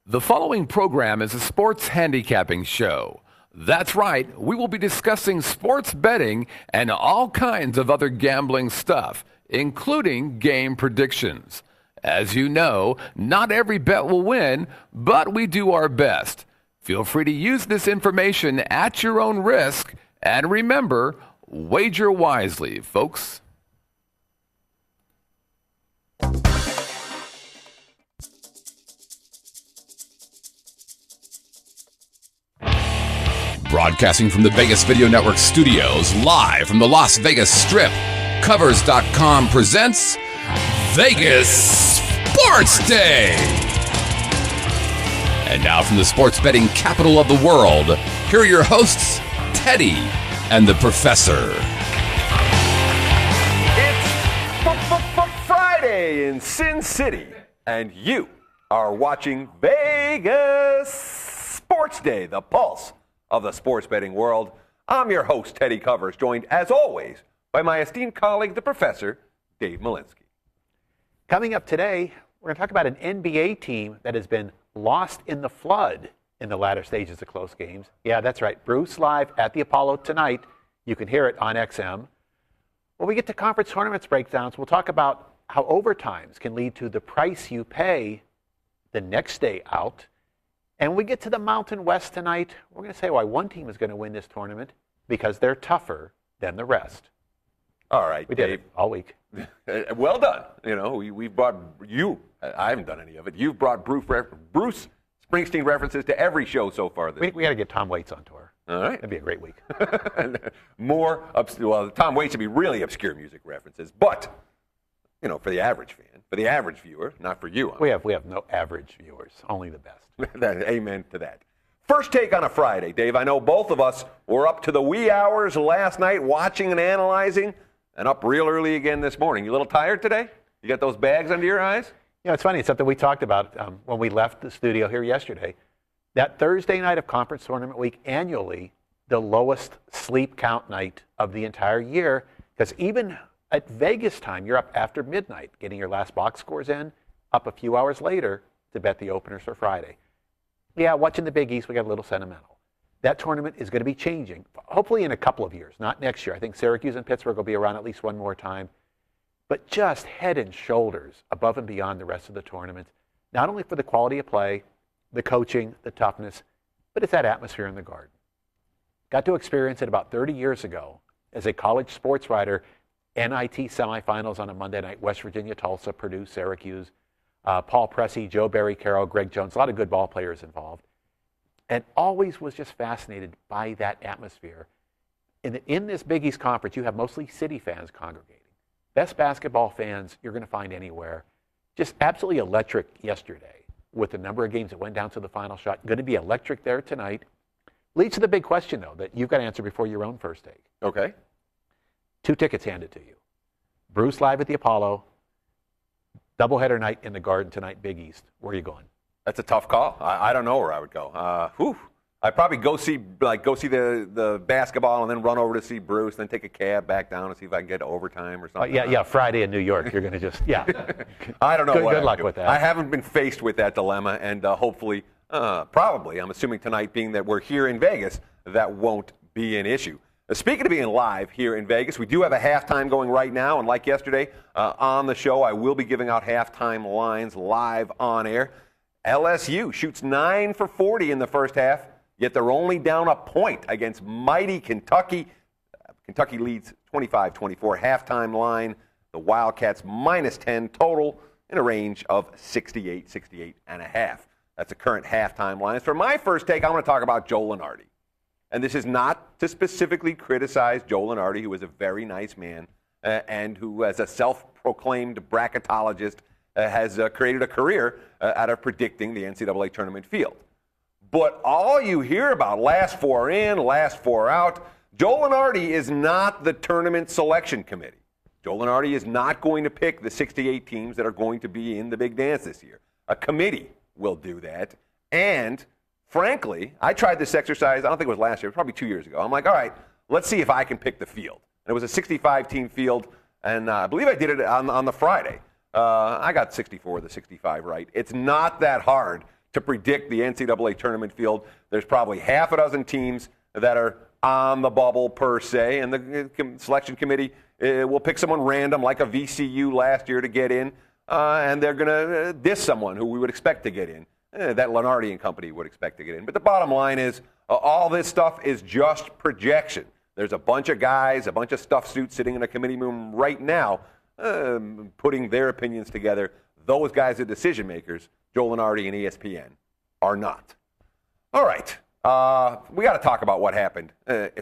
The following program is a sports handicapping show. That's right, we will be discussing sports betting and all kinds of other gambling stuff, including game predictions. As you know, not every bet will win, but we do our best. Feel free to use this information at your own risk, and remember, wager wisely, folks. Broadcasting from the Vegas Video Network studios, live from the Las Vegas Strip, Covers.com presents Vegas SportsDay. And now from the sports betting capital of the world, here are your hosts, Teddy and the Professor. It's Friday in Sin City, and you are watching Vegas SportsDay, the pulse of the sports betting world. I'm your host, Teddy Covers, joined as always by my esteemed colleague, the Professor, Dave Malinsky. Coming up today, we're going to talk about an NBA team that has been lost in the flood in the latter stages of close games. Yeah, that's right. Bruce live at the Apollo tonight. You can hear it on XM. When we get to conference tournaments breakdowns, we'll talk about how overtimes can lead to the price you pay the next day out. And when we get to the Mountain West tonight, we're going to say why one team is going to win this tournament, because they're tougher than the rest. All right, we did it all week. Well done. You know, we've brought you. I haven't done any of it. You've brought Bruce Springsteen references to every show so far. We got to get Tom Waits on tour. All right. That'd be a great week. Tom Waits would be really obscure music references, but, you know, for the average fan, for the average viewer, not for you. We have no average viewers, only the best. Amen to that. First take on a Friday, Dave. I know both of us were up to the wee hours last night watching and analyzing, and up real early again this morning. You a little tired today? You got those bags under your eyes? You know, it's funny. It's something we talked about when we left the studio here yesterday. That Thursday night of conference tournament week, annually, the lowest sleep count night of the entire year, because even at Vegas time, you're up after midnight, getting your last box scores in, up a few hours later to bet the openers for Friday. Yeah, watching the Big East, we got a little sentimental. That tournament is going to be changing, hopefully in a couple of years, not next year. I think Syracuse and Pittsburgh will be around at least one more time. But just head and shoulders above and beyond the rest of the tournament, not only for the quality of play, the coaching, the toughness, but it's that atmosphere in the Garden. Got to experience it about 30 years ago as a college sports writer, NIT semifinals on a Monday night, West Virginia, Tulsa, Purdue, Syracuse, Paul Pressey, Joe Barry Carroll, Greg Jones, a lot of good ball players involved. And always was just fascinated by that atmosphere. In this Big East Conference, you have mostly city fans congregating. Best basketball fans you're going to find anywhere. Just absolutely electric yesterday with the number of games that went down to the final shot. Going to be electric there tonight. Leads to the big question, though, that you've got to answer before your own first take. Okay. 2 tickets handed to you. Bruce live at the Apollo. Doubleheader night in the Garden tonight, Big East. Where are you going? That's a tough call. I don't know where I would go. I'd probably go see the basketball and then run over to see Bruce, then take a cab back down and see if I can get to overtime or something. Friday in New York. You're going to just, I don't know. Good luck with that. I haven't been faced with that dilemma, and hopefully, probably, I'm assuming tonight, being that we're here in Vegas, that won't be an issue. Speaking of being live here in Vegas, we do have a halftime going right now, and like yesterday on the show, I will be giving out halftime lines live on air. LSU shoots 9 for 40 in the first half, yet they're only down a point against mighty Kentucky. Kentucky leads 25-24. Halftime line, the Wildcats minus 10 total in a range of 68.5. That's the current halftime line. For my first take, I want to talk about Joe Lunardi. And this is not to specifically criticize Joe Lunardi, who is a very nice man and who, as a self-proclaimed bracketologist, has created a career out of predicting the NCAA tournament field. But all you hear about, last 4 in, last 4 out, Joe Lunardi is not the tournament selection committee. Joe Lunardi is not going to pick the 68 teams that are going to be in the big dance this year. A committee will do that. And frankly, I tried this exercise, I don't think it was last year, probably 2 years ago. I'm like, all right, let's see if I can pick the field. And it was a 65-team field, and I believe I did it on the Friday. I got 64 of the 65 right. It's not that hard to predict the NCAA tournament field. There's probably half a dozen teams that are on the bubble per se, and the selection committee will pick someone random like a VCU last year to get in, and they're going to diss someone who we would expect to get in, that Lenardi and company would expect to get in. But the bottom line is all this stuff is just projection. There's a bunch of guys, a bunch of stuffed suits sitting in a committee room right now putting their opinions together. Those guys are decision makers. Joe Lenardi and ESPN are not. All right. We got to talk about what happened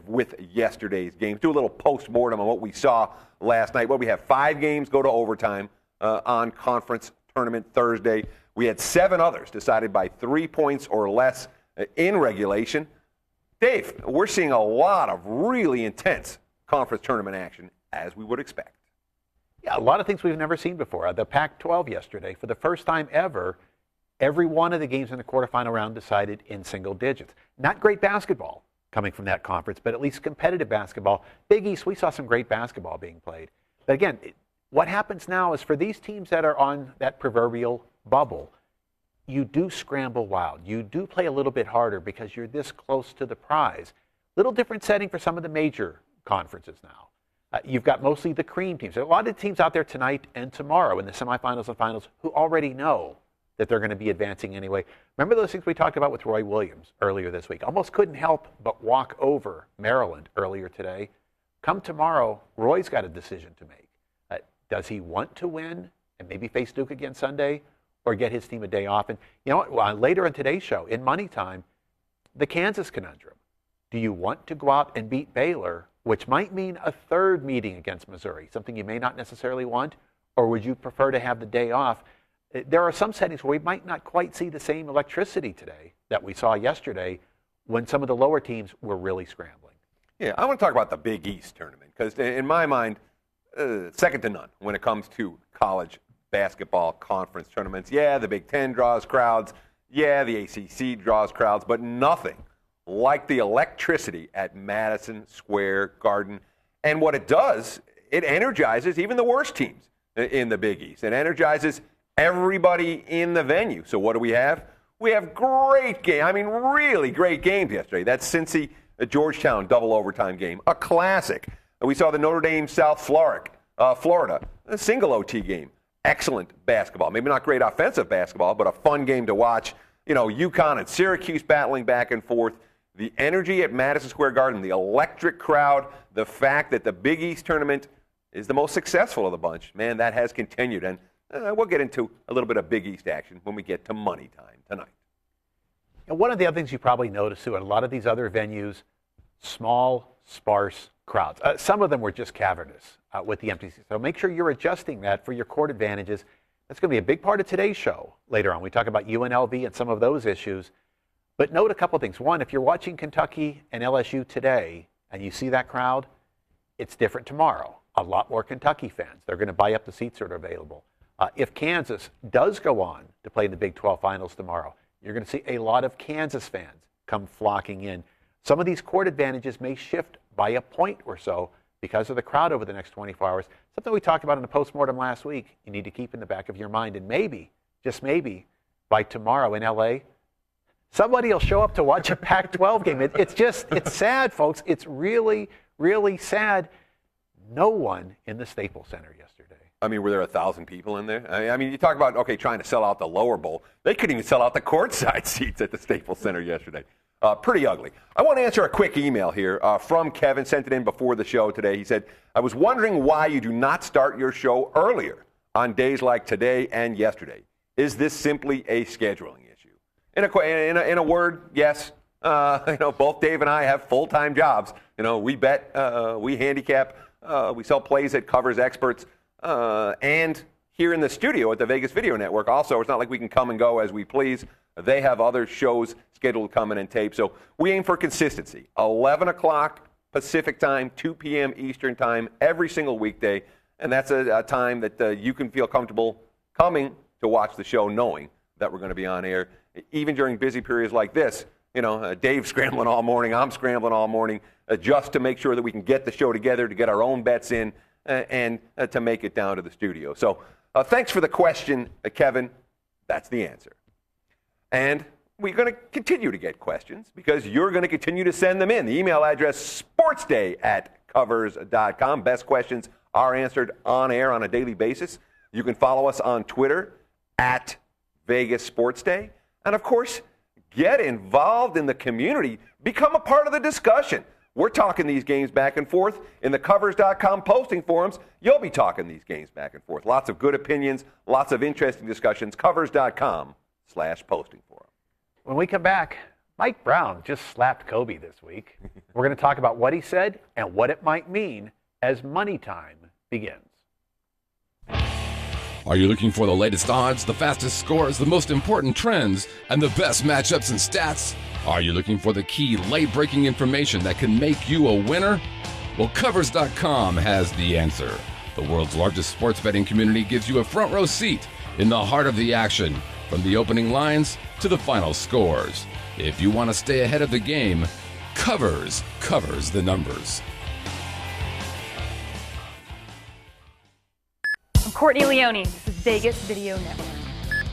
with yesterday's games. Do a little post-mortem on what we saw last night. Well, we have 5 games go to overtime on conference tournament Thursday. We had 7 others decided by 3 points or less in regulation. Dave, we're seeing a lot of really intense conference tournament action, as we would expect. Yeah, a lot of things we've never seen before. The Pac-12 yesterday, for the first time ever, every one of the games in the quarterfinal round decided in single digits. Not great basketball coming from that conference, but at least competitive basketball. Big East, we saw some great basketball being played. But again, what happens now is for these teams that are on that proverbial bubble, you do scramble wild. You do play a little bit harder because you're this close to the prize. Little different setting for some of the major conferences now. You've got mostly the cream teams. There are a lot of teams out there tonight and tomorrow in the semifinals and finals who already know that they're going to be advancing anyway. Remember those things we talked about with Roy Williams earlier this week? Almost couldn't help but walk over Maryland earlier today. Come tomorrow, Roy's got a decision to make. Does he want to win and maybe face Duke again Sunday, or get his team a day off? And you know what? Later in today's show, in Money Time, the Kansas conundrum. Do you want to go out and beat Baylor, which might mean a third meeting against Missouri, something you may not necessarily want, or would you prefer to have the day off? There are some settings where we might not quite see the same electricity today that we saw yesterday when some of the lower teams were really scrambling. Yeah, I want to talk about the Big East tournament because in my mind, second to none when it comes to college basketball conference tournaments. Yeah, the Big Ten draws crowds. Yeah, the ACC draws crowds, but nothing like the electricity at Madison Square Garden. And what it does, it energizes even the worst teams in the Big East. It energizes everybody in the venue. So what do we have? We have great games. I mean, really great games yesterday. That Cincy-Georgetown double overtime game, a classic. We saw the Notre Dame South Florida, a single OT game. Excellent basketball. Maybe not great offensive basketball, but a fun game to watch. You know, UConn and Syracuse battling back and forth. The energy at Madison Square Garden, the electric crowd, the fact that the Big East tournament is the most successful of the bunch, man, that has continued. And we'll get into a little bit of Big East action when we get to Money Time tonight. And one of the other things you probably noticed, too, in a lot of these other venues, small, sparse crowds. Some of them were just cavernous with the empty seats. So make sure you're adjusting that for your court advantages. That's going to be a big part of today's show later on. We talk about UNLV and some of those issues. But note a couple things. One, if you're watching Kentucky and LSU today and you see that crowd, it's different tomorrow. A lot more Kentucky fans. They're going to buy up the seats that are available. If Kansas does go on to play in the Big 12 finals tomorrow, you're going to see a lot of Kansas fans come flocking in. Some of these court advantages may shift by a point or so because of the crowd over the next 24 hours. Something we talked about in the postmortem last week, you need to keep in the back of your mind. And maybe, just maybe, by tomorrow in L.A., somebody will show up to watch a Pac-12 game. It's sad, folks. It's really, really sad. No one in the Staples Center yesterday. I mean, were there 1,000 people in there? I mean, you talk about, trying to sell out the lower bowl. They couldn't even sell out the courtside seats at the Staples Center yesterday. Pretty ugly. I want to answer a quick email here from Kevin, sent it in before the show today. He said, I was wondering why you do not start your show earlier on days like today and yesterday. Is this simply a scheduling issue? In a word, yes. Both Dave and I have full-time jobs. We bet, we handicap, we sell plays at Covers Experts, and here in the studio at the Vegas Video Network also, it's not like we can come and go as we please. They have other shows scheduled to come in and tape. So we aim for consistency. 11 o'clock Pacific time, 2 p.m. Eastern time, every single weekday. And that's a time that you can feel comfortable coming to watch the show knowing that we're going to be on air. Even during busy periods like this, Dave's scrambling all morning, I'm scrambling all morning, just to make sure that we can get the show together, to get our own bets in, and to make it down to the studio. So thanks for the question, Kevin. That's the answer. And we're going to continue to get questions because you're going to continue to send them in. The email address, sportsday@covers.com. Best questions are answered on air on a daily basis. You can follow us on Twitter @VegasSportsDay. And, of course, get involved in the community. Become a part of the discussion. We're talking these games back and forth. In the Covers.com posting forums, you'll be talking these games back and forth. Lots of good opinions, lots of interesting discussions. Covers.com/posting forum. When we come back, Mike Brown just slapped Kobe this week. We're going to talk about what he said and what it might mean as money time begins. Are you looking for the latest odds, the fastest scores, the most important trends, and the best matchups and stats? Are you looking for the key late-breaking information that can make you a winner? Well, Covers.com has the answer. The world's largest sports betting community gives you a front row seat in the heart of the action, from the opening lines to the final scores. If you want to stay ahead of the game, Covers covers the numbers. I'm Courtney Leone. This is Vegas Video Network.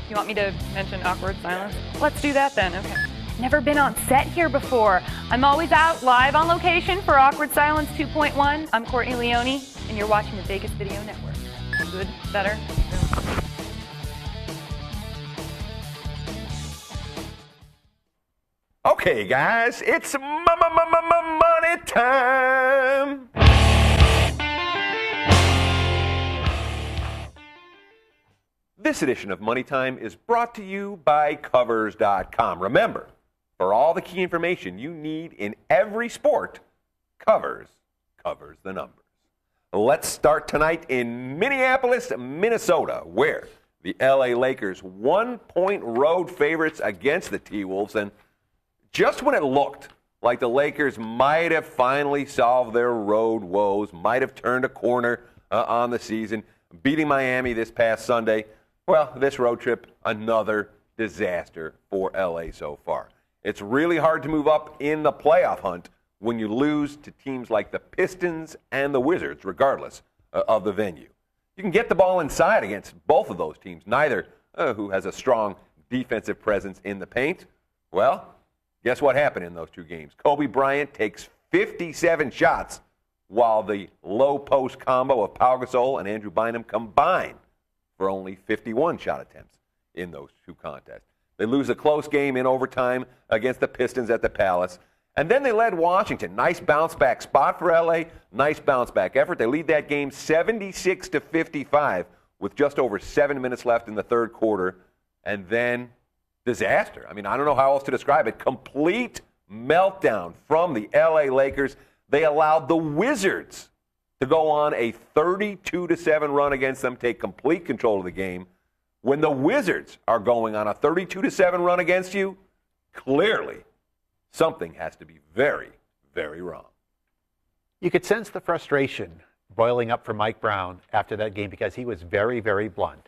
You want me to mention awkward silence? Let's do that then, okay. Never been on set here before. I'm always out live on location for Awkward Silence 2.1. I'm Courtney Leone, and you're watching the Vegas Video Network. Good? Better? Okay, guys, it's money time. This edition of Money Time is brought to you by Covers.com. Remember, for all the key information you need in every sport, Covers covers the numbers. Let's start tonight in Minneapolis, Minnesota, where the LA Lakers 1-point road favorites against the T-Wolves. And just when it looked like the Lakers might have finally solved their road woes, might have turned a corner on the season, beating Miami this past Sunday, well, this road trip, another disaster for LA so far. It's really hard to move up in the playoff hunt when you lose to teams like the Pistons and the Wizards, regardless of the venue. You can get the ball inside against both of those teams, neither who has a strong defensive presence in the paint. Well, guess what happened in those two games? Kobe Bryant takes 57 shots, while the low-post combo of Pau Gasol and Andrew Bynum combine for only 51 shot attempts in those two contests. They lose a close game in overtime against the Pistons at the Palace. And then they led Washington. Nice bounce-back spot for L.A., nice bounce-back effort. They lead that game 76-55 with just over 7 minutes left in the third quarter. And then disaster. I mean, I don't know how else to describe it. Complete meltdown from the L.A. Lakers. They allowed the Wizards to go on a 32-7 run against them, take complete control of the game. When the Wizards are going on a 32-7 run against you, clearly something has to be very, very wrong. You could sense the frustration boiling up for Mike Brown after that game because he was very, very blunt.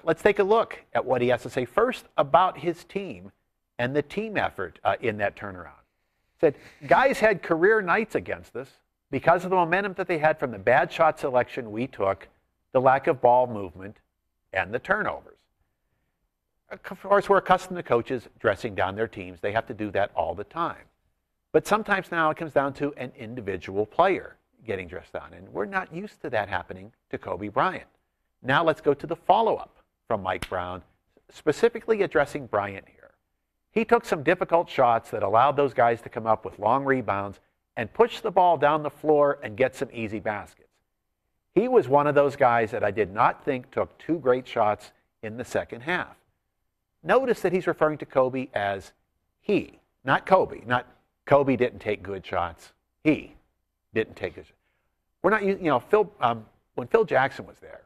Let's take a look at what he has to say first about his team and the team effort in that turnaround. He said, guys had career nights against us because of the momentum that they had from the bad shot selection we took, the lack of ball movement, and the turnovers. Of course, we're accustomed to coaches dressing down their teams. They have to do that all the time. But sometimes now it comes down to an individual player getting dressed down, and we're not used to that happening to Kobe Bryant. Now let's go to the follow-up from Mike Brown, specifically addressing Bryant here. He took some difficult shots that allowed those guys to come up with long rebounds and push the ball down the floor and get some easy baskets. He was one of those guys that I did not think took two great shots in the second half. Notice that he's referring to Kobe as he, not Kobe. Not Kobe didn't take good shots. He didn't take good shots. We're not, Phil, when Phil Jackson was there,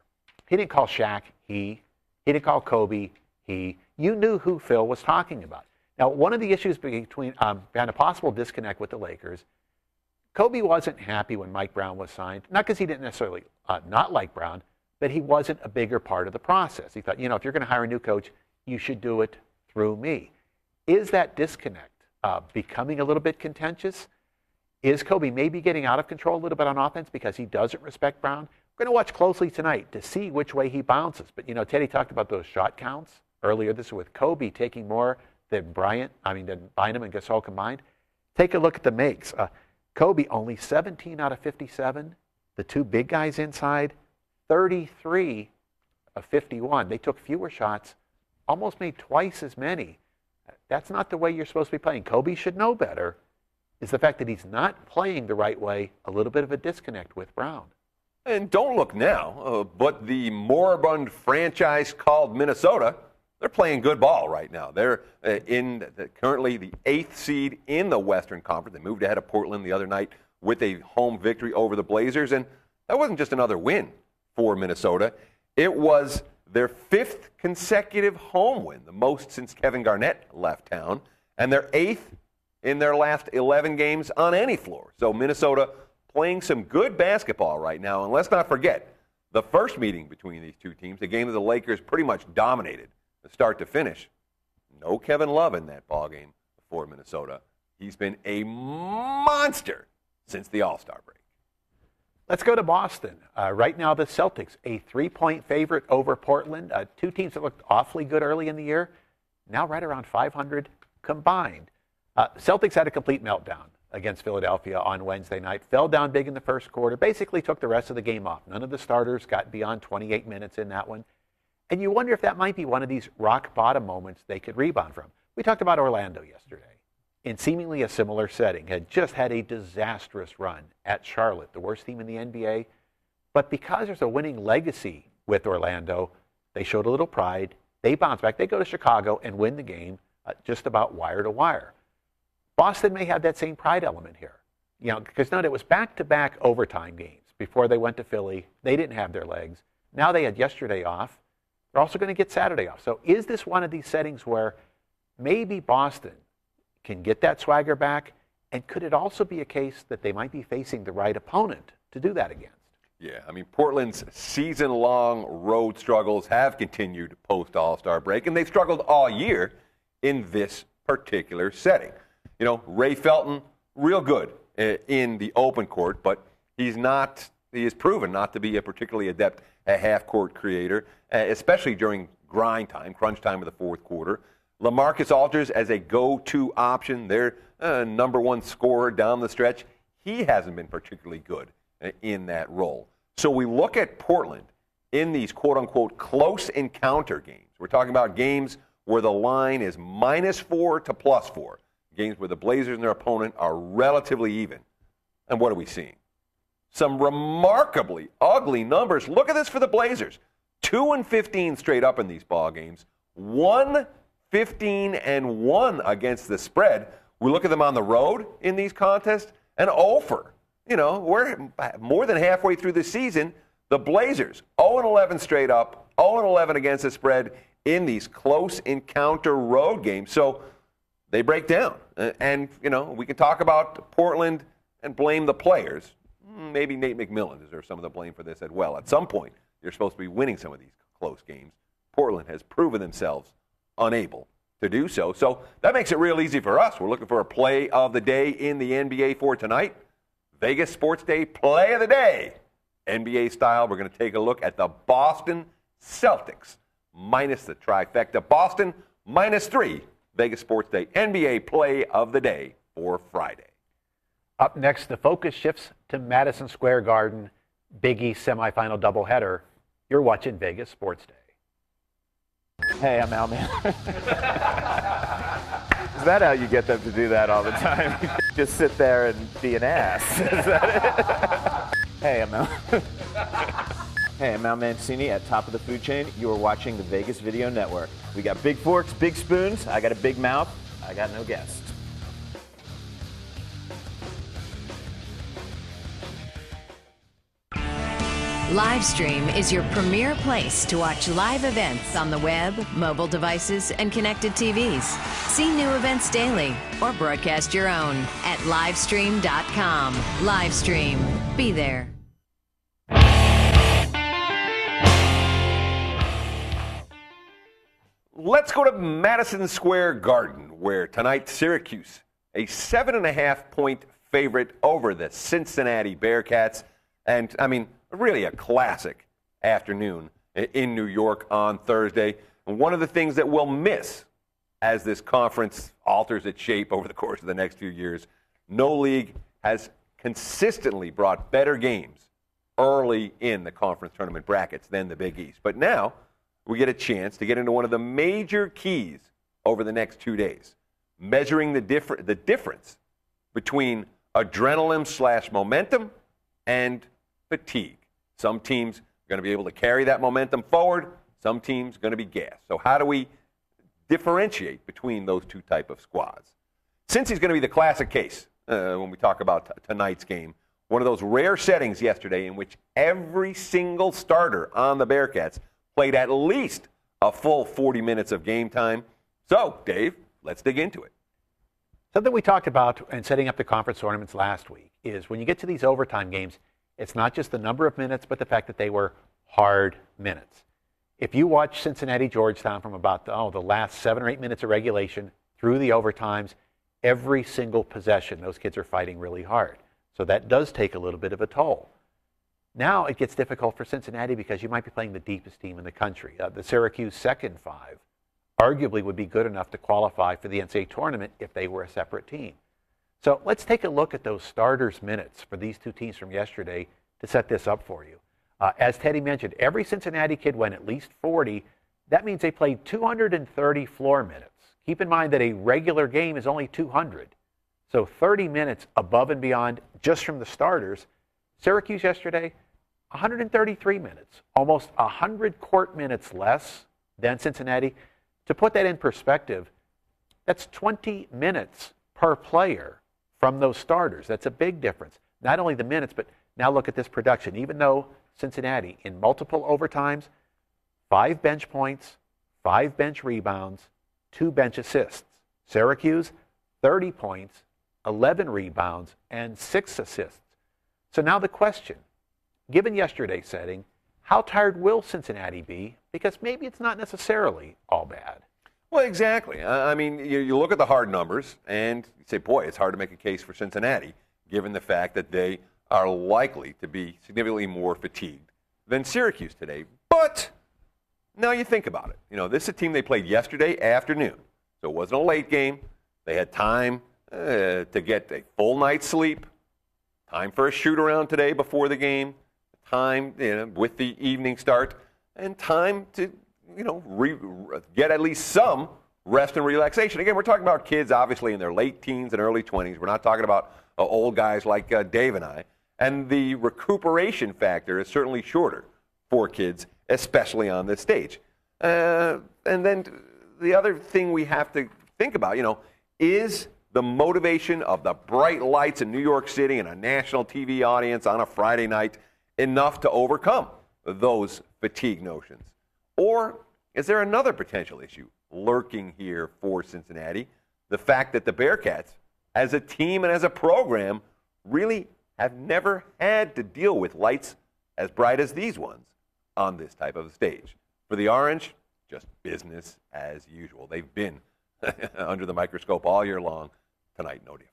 he didn't call Shaq he didn't call Kobe he. You knew who Phil was talking about. Now, one of the issues between and a possible disconnect with the Lakers, Kobe wasn't happy when Mike Brown was signed, not because he didn't necessarily not like Brown, but he wasn't a bigger part of the process. He thought, if you're going to hire a new coach, you should do it through me. Is that disconnect becoming a little bit contentious? Is Kobe maybe getting out of control a little bit on offense because he doesn't respect Brown? We're going to watch closely tonight to see which way he bounces. But, Teddy talked about those shot counts earlier this with Kobe taking more than Bynum and Gasol combined. Take a look at the makes. Kobe only 17 out of 57. The two big guys inside, 33 of 51. They took fewer shots, almost made twice as many. That's not the way you're supposed to be playing. Kobe should know better. Is the fact that he's not playing the right way a little bit of a disconnect with Brown. And don't look now, but the moribund franchise called Minnesota, they're playing good ball right now. They're currently the 8th seed in the Western Conference. They moved ahead of Portland the other night with a home victory over the Blazers. And that wasn't just another win for Minnesota. It was their 5th consecutive home win, the most since Kevin Garnett left town, and their 8th in their last 11 games on any floor. So Minnesota playing some good basketball right now. And let's not forget, the first meeting between these two teams, the game that the Lakers pretty much dominated from start to finish. No Kevin Love in that ballgame for Minnesota. He's been a monster since the All-Star break. Let's go to Boston. Right now, the Celtics, a 3-point favorite over Portland. Two teams that looked awfully good early in the year, now right around 500 combined. Celtics had a complete meltdown against Philadelphia on Wednesday night. Fell down big in the first quarter, basically took the rest of the game off. None of the starters got beyond 28 minutes in that one. And you wonder if that might be one of these rock-bottom moments they could rebound from. We talked about Orlando yesterday. In seemingly a similar setting, had just had a disastrous run at Charlotte, the worst team in the NBA. But because there's a winning legacy with Orlando, they showed a little pride. They bounced back. They go to Chicago and win the game just about wire to wire. Boston may have that same pride element here. Because it was back-to-back overtime games before they went to Philly. They didn't have their legs. Now they had yesterday off. They're also going to get Saturday off. So is this one of these settings where maybe Boston can get that swagger back? And could it also be a case that they might be facing the right opponent to do that against? Yeah, Portland's season-long road struggles have continued post-All-Star break, and they've struggled all year in this particular setting. Ray Felton, real good in the open court, but he has proven not to be a particularly adept half-court creator, especially during crunch time of the fourth quarter. LaMarcus Aldridge as a go-to option, their number one scorer down the stretch, he hasn't been particularly good in that role. So we look at Portland in these quote-unquote close encounter games. We're talking about games where the line is -4 to +4, games where the Blazers and their opponent are relatively even. And what are we seeing? Some remarkably ugly numbers. Look at this for the Blazers. 2-15 straight up in these ball games. 1-15-1 against the spread. We look at them on the road in these contests, and over. We're more than halfway through the season. The Blazers, 0-11 straight up, 0-11 against the spread in these close encounter road games. So they break down. And, we can talk about Portland and blame the players. Maybe Nate McMillan deserves some of the blame for this as well. At some point, you're supposed to be winning some of these close games. Portland has proven themselves unable to do so. So that makes it real easy for us. We're looking for a play of the day in the NBA for tonight. Vegas Sports Day play of the day. NBA style, we're going to take a look at the Boston Celtics minus the trifecta. Boston -3. Vegas Sports Day NBA play of the day for Friday. Up next, the focus shifts to Madison Square Garden, Big East semifinal doubleheader. You're watching Vegas Sports Day. Hey, I'm Al, man. Is that how you get them to do that all the time? Just sit there and be an ass. Is that it? Hey, I'm Al. Hey, I'm Al Mancini at Top of the Food Chain. You are watching the Vegas Video Network. We got big forks, big spoons. I got a big mouth. I got no guests. Livestream is your premier place to watch live events on the web, mobile devices, and connected TVs. See new events daily or broadcast your own at livestream.com. Livestream. Be there. Let's go to Madison Square Garden, where tonight Syracuse, a 7.5-point favorite over the Cincinnati Bearcats. And, really a classic afternoon in New York on Thursday. And one of the things that we'll miss as this conference alters its shape over the course of the next few years, no league has consistently brought better games early in the conference tournament brackets than the Big East. But now we get a chance to get into one of the major keys over the next 2 days, measuring the difference between adrenaline/momentum and fatigue. Some teams are going to be able to carry that momentum forward. Some teams are going to be gassed. So how do we differentiate between those two type of squads? Since he's going to be the classic case when we talk about tonight's game, one of those rare settings yesterday in which every single starter on the Bearcats played at least a full 40 minutes of game time. So, Dave, let's dig into it. Something we talked about in setting up the conference tournaments last week is when you get to these overtime games, it's not just the number of minutes, but the fact that they were hard minutes. If you watch Cincinnati-Georgetown from about the last 7 or 8 minutes of regulation through the overtimes, every single possession, those kids are fighting really hard. So that does take a little bit of a toll. Now it gets difficult for Cincinnati because you might be playing the deepest team in the country. The Syracuse second five arguably would be good enough to qualify for the NCAA tournament if they were a separate team. So let's take a look at those starters' minutes for these two teams from yesterday to set this up for you. As Teddy mentioned, every Cincinnati kid went at least 40. That means they played 230 floor minutes. Keep in mind that a regular game is only 200. So 30 minutes above and beyond just from the starters. Syracuse yesterday, 133 minutes, almost 100 court minutes less than Cincinnati. To put that in perspective, that's 20 minutes per player from those starters. That's a big difference. Not only the minutes, but now look at this production. Even though Cincinnati, in multiple overtimes, 5 bench points, 5 bench rebounds, 2 bench assists. Syracuse, 30 points, 11 rebounds, and 6 assists. So now the question, given yesterday's setting, how tired will Cincinnati be? Because maybe it's not necessarily all bad. Well, exactly. I mean, you look at the hard numbers and you say, boy, it's hard to make a case for Cincinnati, given the fact that they are likely to be significantly more fatigued than Syracuse today. But now you think about it. You know, this is a team they played yesterday afternoon, so it wasn't a late game. They had time to get a full night's sleep, time for a shoot-around today before the game, time with the evening start, and time to get at least some rest and relaxation. Again, we're talking about kids obviously in their late teens and early 20s. We're not talking about old guys like Dave and I. And the recuperation factor is certainly shorter for kids, especially on this stage. And then the other thing we have to think about, is the motivation of the bright lights in New York City and a national TV audience on a Friday night enough to overcome those fatigue notions? Or is there another potential issue lurking here for Cincinnati? The fact that the Bearcats, as a team and as a program, really have never had to deal with lights as bright as these ones on this type of a stage. For the Orange, just business as usual. They've been under the microscope all year long. Tonight, no different.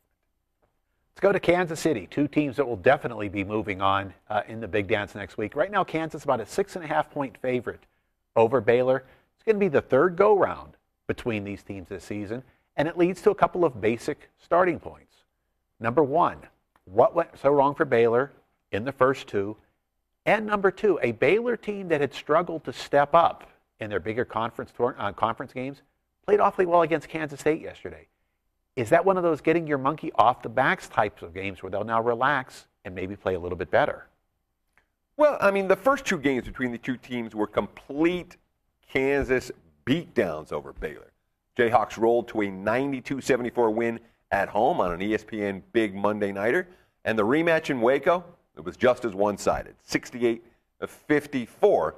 Let's go to Kansas City, two teams that will definitely be moving on in the big dance next week. Right now, Kansas about a 6.5-point favorite over Baylor. It's going to be the third go-round between these teams this season, and it leads to a couple of basic starting points. Number one, what went so wrong for Baylor in the first two? And number two, a Baylor team that had struggled to step up in their bigger conference games played awfully well against Kansas State yesterday. Is that one of those getting your monkey off the backs types of games where they'll now relax and maybe play a little bit better? Well, I mean, the first two games between the two teams were complete Kansas beatdowns over Baylor. Jayhawks rolled to a 92-74 win at home on an ESPN Big Monday Nighter. And the rematch in Waco, it was just as one-sided, 68-54,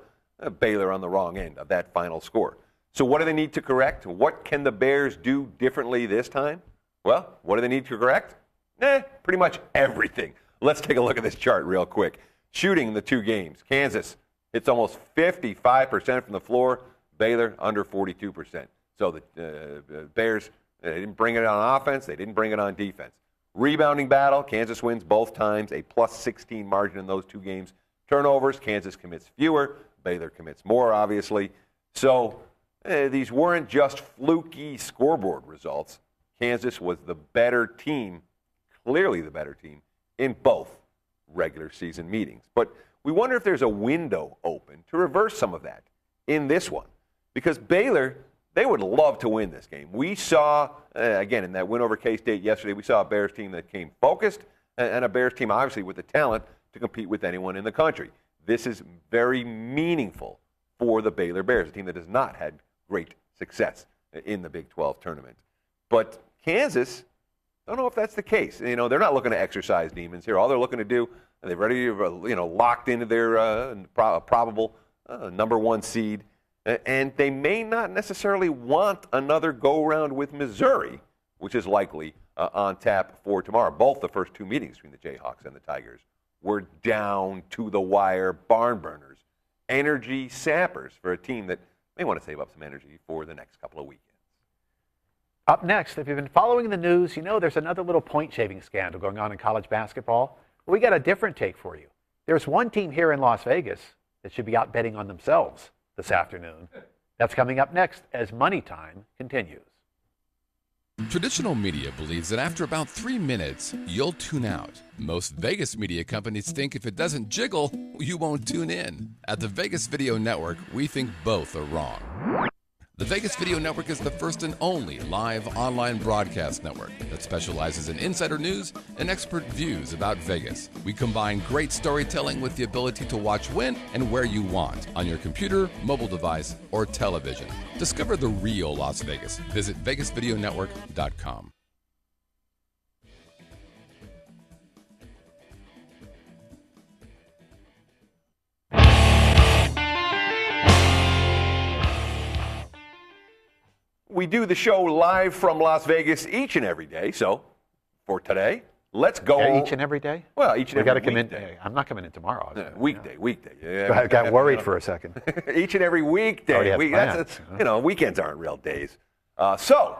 Baylor on the wrong end of that final score. So what do they need to correct? What can the Bears do differently this time? Well, what do they need to correct? Pretty much everything. Let's take a look at this chart real quick. Shooting the two games. Kansas hits almost 55% from the floor. Baylor under 42%. So the Bears, they didn't bring it on offense. They didn't bring it on defense. Rebounding battle. Kansas wins both times. A +16 margin in those two games. Turnovers. Kansas commits fewer. Baylor commits more, obviously. So these weren't just fluky scoreboard results. Kansas was the better team, clearly the better team, in both regular season meetings. But we wonder if there's a window open to reverse some of that in this one. Because Baylor, they would love to win this game. We saw, again, in that win over K-State yesterday, we saw a Bears team that came focused and a Bears team, obviously, with the talent to compete with anyone in the country. This is very meaningful for the Baylor Bears, a team that has not had great success in the Big 12 tournament. But Kansas, don't know if that's the case. They're not looking to exercise demons here. All they're looking to do, they're ready, locked into their probable number one seed. And they may not necessarily want another go-round with Missouri, which is likely on tap for tomorrow. Both the first two meetings between the Jayhawks and the Tigers were down to the wire barn burners, energy sappers for a team that may want to save up some energy for the next couple of weekends. Up next, if you've been following the news, you know there's another little point-shaving scandal going on in college basketball. We got a different take for you. There's one team here in Las Vegas that should be out betting on themselves this afternoon. That's coming up next as Money Time continues. Traditional media believes that after about 3 minutes, you'll tune out. Most Vegas media companies think if it doesn't jiggle, you won't tune in. At the Vegas Video Network, we think both are wrong. The Vegas Video Network is the first and only live online broadcast network that specializes in insider news and expert views about Vegas. We combine great storytelling with the ability to watch when and where you want on your computer, mobile device, or television. Discover the real Las Vegas. Visit VegasVideoNetwork.com. We do the show live from Las Vegas each and every day. So for today, let's go. Yeah, each and every day? Well, each and every come weekday. in. I'm not coming in tomorrow. Weekday. Yeah, I got worried for a second. Each and every weekday. Weekends aren't real days. So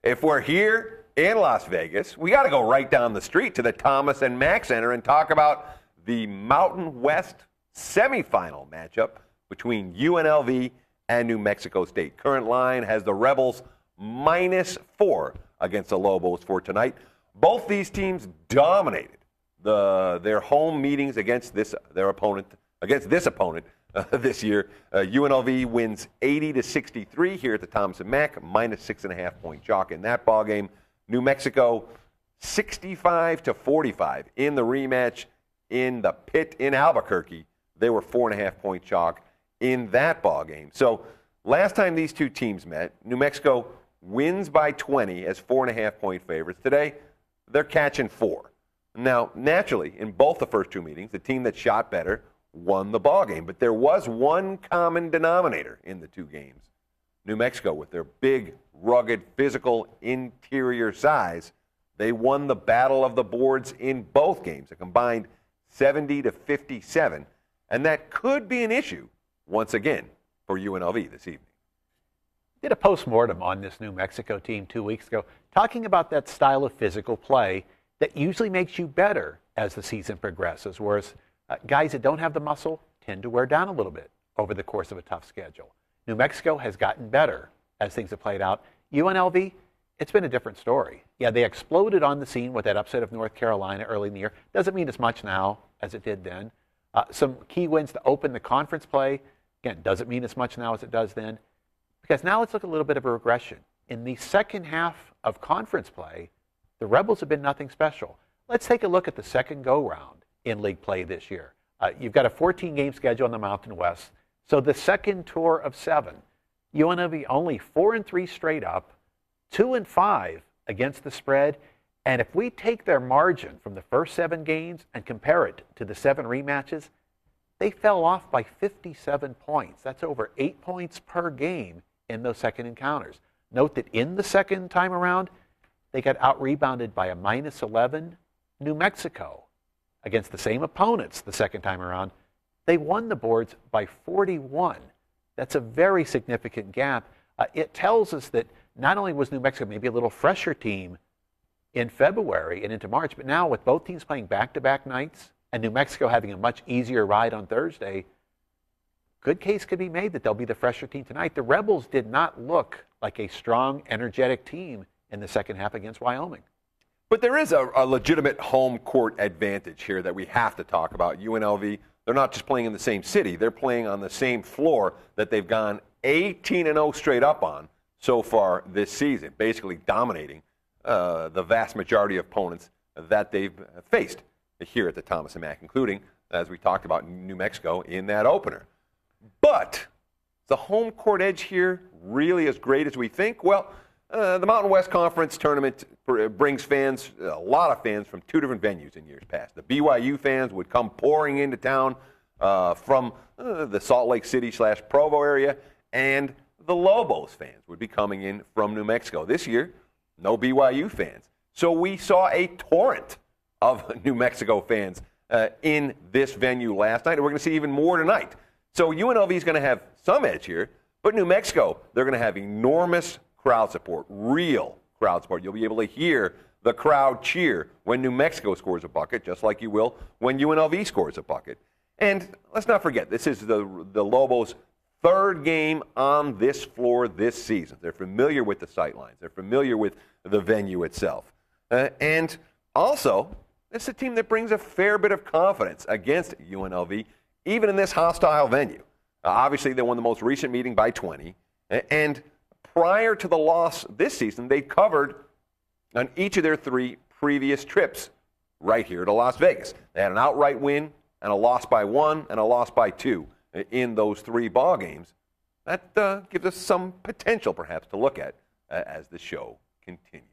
if we're here in Las Vegas, we got to go right down the street to the Thomas and Mack Center and talk about the Mountain West semifinal matchup between UNLV and New Mexico State. Current line has the Rebels -4 against the Lobos for tonight. Both these teams dominated their home meetings against this opponent this year. UNLV wins 80-63 here at the Thomas and Mack, -6.5 point chalk in that ball game. New Mexico 65-45 in the rematch in the pit in Albuquerque. They were 4.5 point chalk in that ball game. So last time these two teams met, New Mexico wins by 20 as 4.5 point favorites. Today, they're catching 4. Now, naturally, in both the first two meetings, the team that shot better won the ball game. But there was one common denominator in the two games. New Mexico, with their big, rugged, physical interior size, they won the battle of the boards in both games, a combined 70-57. And that could be an issue once again for UNLV this evening. Did a post-mortem on this New Mexico team 2 weeks ago, talking about that style of physical play that usually makes you better as the season progresses, whereas guys that don't have the muscle tend to wear down a little bit over the course of a tough schedule. New Mexico has gotten better as things have played out. UNLV, it's been a different story. Yeah, they exploded on the scene with that upset of North Carolina early in the year. Doesn't mean as much now as it did then. Some key wins to open the conference play. Again, doesn't mean as much now as it does then. Because now let's look at a little bit of a regression. In the second half of conference play, the Rebels have been nothing special. Let's take a look at the second go-round in league play this year. You've got a 14-game schedule in the Mountain West. So the second tour of 7, UNLV only 4-3 straight up, 2-5 against the spread. And if we take their margin from the first 7 games and compare it to the 7 rematches, they fell off by 57 points. That's over 8 points per game in those second encounters. Note that in the second time around, they got out-rebounded by a -11 New Mexico. Against the same opponents the second time around, they won the boards by 41. That's a very significant gap. It tells us that not only was New Mexico maybe a little fresher team in February and into March, but now with both teams playing back-to-back nights and New Mexico having a much easier ride on Thursday, good case could be made that they'll be the fresher team tonight. The Rebels did not look like a strong, energetic team in the second half against Wyoming. But there is a legitimate home court advantage here that we have to talk about. UNLV, they're not just playing in the same city. They're playing on the same floor that they've gone 18-0 straight up on so far this season, basically dominating the vast majority of opponents that they've faced here at the Thomas & Mack, including, as we talked about, New Mexico in that opener. But the home court edge here really as great as we think? Well, the Mountain West Conference tournament brings fans, a lot of fans, from two different venues in years past. The BYU fans would come pouring into town from the Salt Lake City/Provo area, and the Lobos fans would be coming in from New Mexico. This year, no BYU fans. So we saw a torrent of New Mexico fans in this venue last night, and we're going to see even more tonight. So UNLV is going to have some edge here, but New Mexico, they're going to have enormous crowd support, real crowd support. You'll be able to hear the crowd cheer when New Mexico scores a bucket, just like you will when UNLV scores a bucket. And let's not forget, this is the Lobos' third game on this floor this season. They're familiar with the sightlines. They're familiar with the venue itself. And also, it's a team that brings a fair bit of confidence against UNLV, even in this hostile venue. Obviously, they won the most recent meeting by 20. And prior to the loss this season, they covered on each of their three previous trips right here to Las Vegas. They had an outright win and a loss by 1 and a loss by 2 in those 3 ball games. That gives us some potential, perhaps, to look at as the show continues.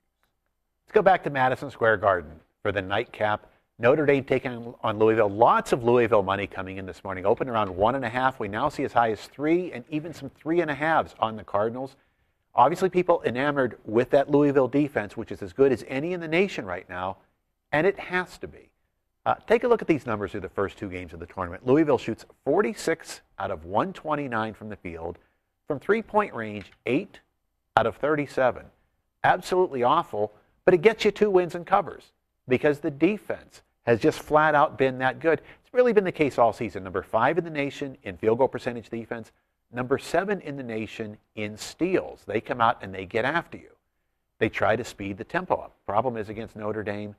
Let's go back to Madison Square Garden for the nightcap. Notre Dame taking on Louisville. Lots of Louisville money coming in this morning. Open around 1.5. We now see as high as 3 and even some 3.5s on the Cardinals. Obviously, people enamored with that Louisville defense, which is as good as any in the nation right now, and it has to be. Take a look at these numbers through the first 2 games of the tournament. Louisville shoots 46 out of 129 from the field. From three-point range, 8 out of 37. Absolutely awful, but it gets you 2 wins and covers because the defense has just flat out been that good. It's really been the case all season. Number 5 in the nation in field goal percentage defense. Number 7 in the nation in steals. They come out and they get after you. They try to speed the tempo up. Problem is against Notre Dame,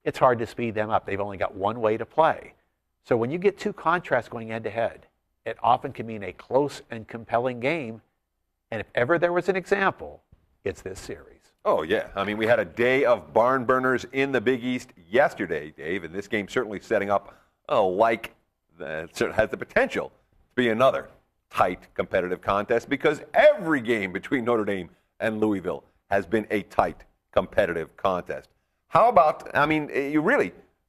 it's hard to speed them up. They've only got one way to play. So when you get 2 contrasts going head-to-head, it often can mean a close and compelling game. And if ever there was an example, it's this series. Oh, yeah. I mean, we had a day of barn burners in the Big East yesterday, Dave, and this game certainly setting up has the potential to be another tight competitive contest because every game between Notre Dame and Louisville has been a tight competitive contest. How about,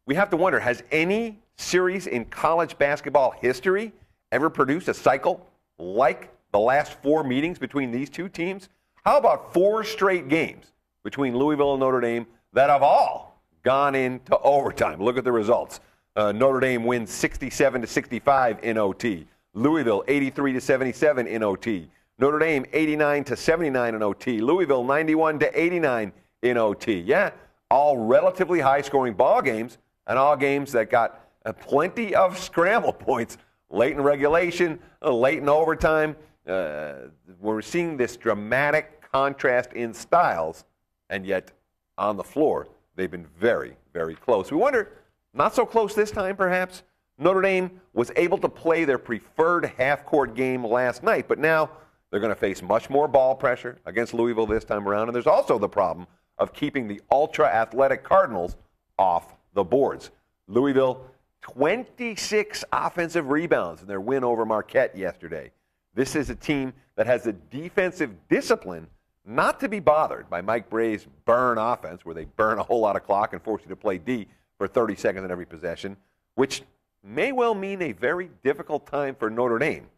we have to wonder, has any series in college basketball history ever produced a cycle like the last 4 meetings between these 2 teams? How about 4 straight games between Louisville and Notre Dame that have all gone into overtime? Look at the results. Notre Dame wins 67-65 in OT. Louisville 83-77 in OT. Notre Dame 89-79 in OT. Louisville 91-89 in OT. Yeah, all relatively high-scoring ball games and all games that got plenty of scramble points late in regulation, late in overtime. We're seeing this dramatic contrast in styles, and yet on the floor, they've been very, very close. We wonder, not so close this time, perhaps? Notre Dame was able to play their preferred half-court game last night, but now they're going to face much more ball pressure against Louisville this time around, and there's also the problem of keeping the ultra-athletic Cardinals off the boards. Louisville, 26 offensive rebounds in their win over Marquette yesterday. This is a team that has the defensive discipline not to be bothered by Mike Brey's burn offense, where they burn a whole lot of clock and force you to play D for 30 seconds in every possession, which may well mean a very difficult time for Notre Dame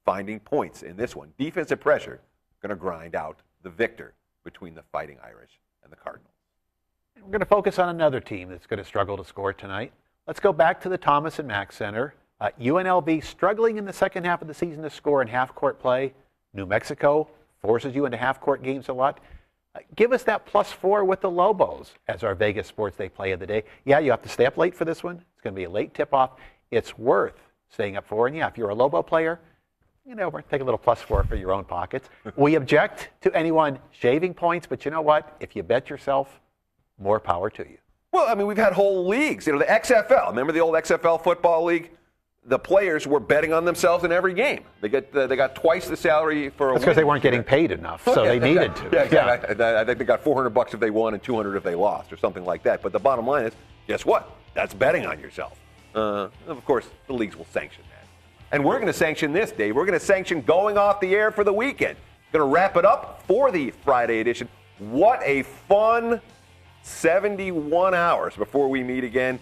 finding points in this one. Defensive pressure going to grind out the victor between the Fighting Irish and the Cardinals. We're going to focus on another team that's going to struggle to score tonight. Let's go back to the Thomas & Mack Center. UNLV struggling in the second half of the season to score in half-court play. New Mexico forces you into half-court games a lot. Give us that +4 with the Lobos as our Vegas SportsDay play of the day. Yeah, you have to stay up late for this one. It's going to be a late tip-off. It's worth staying up for. And yeah, if you're a Lobo player, we're taking a little plus for your own pockets. We object to anyone shaving points, but you know what? If you bet yourself, more power to you. Well, I mean, we've had whole leagues. The XFL, remember the old XFL football league? The players were betting on themselves in every game. They got twice the salary for a win. That's because they weren't getting paid enough, so they needed to. Yeah. I think they got $400 if they won and $200 if they lost, or something like that. But the bottom line is, guess what? That's betting on yourself. Of course, the leagues will sanction that. And we're going to sanction this, Dave. We're going to sanction going off the air for the weekend. Going to wrap it up for the Friday edition. What a fun 71 hours before we meet again.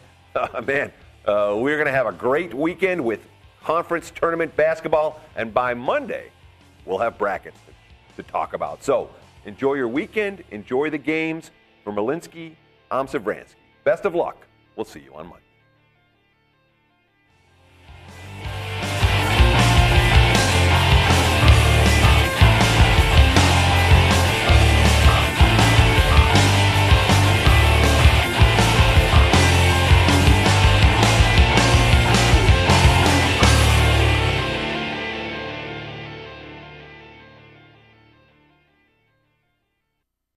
Man, we're going to have a great weekend with conference tournament basketball. And by Monday, we'll have brackets to talk about. So enjoy your weekend. Enjoy the games. For Malinsky, I'm Savransky. Best of luck. We'll see you on Monday.